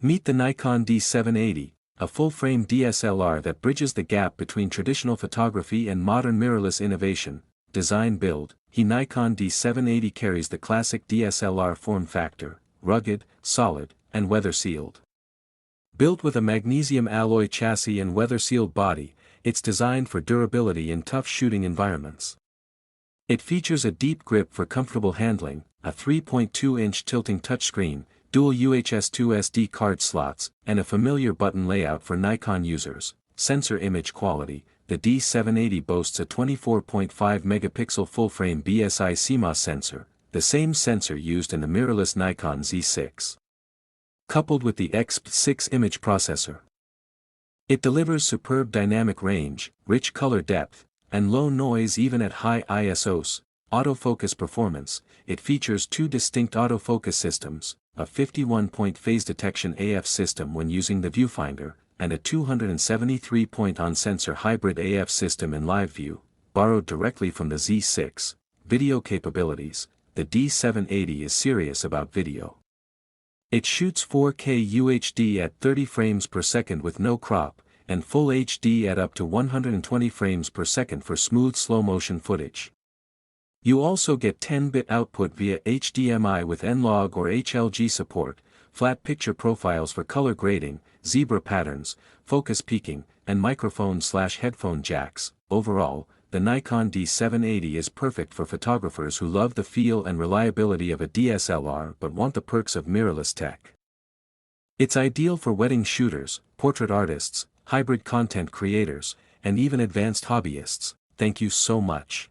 Meet the Nikon D780, a full-frame DSLR that bridges the gap between traditional photography and modern mirrorless innovation. Design build. Nikon D780 carries the classic DSLR form factor, rugged, solid, and weather-sealed. Built with a magnesium alloy chassis and weather-sealed body, it's designed for durability in tough shooting environments. It features a deep grip for comfortable handling, a 3.2-inch tilting touchscreen, dual UHS-2 SD card slots, and a familiar button layout for Nikon users. Sensor image quality. The D780 boasts a 24.5 megapixel full-frame BSI CMOS sensor, the same sensor used in the mirrorless Nikon Z6. Coupled with the XP6 image processor, it delivers superb dynamic range, rich color depth, and low noise even at high ISOs. Autofocus performance. It features two distinct autofocus systems, a 51-point phase detection AF system when using the viewfinder, and a 273-point on-sensor hybrid AF system in live view, borrowed directly from the Z6. Video capabilities. The D780 is serious about video. It shoots 4K UHD at 30 frames per second with no crop, and Full HD at up to 120 frames per second for smooth slow-motion footage. You also get 10-bit output via HDMI with N-Log or HLG support, flat picture profiles for color grading, zebra patterns, focus peaking, and microphone/headphone jacks. Overall, the Nikon D780 is perfect for photographers who love the feel and reliability of a DSLR but want the perks of mirrorless tech. It's ideal for wedding shooters, portrait artists, hybrid content creators, and even advanced hobbyists. Thank you so much.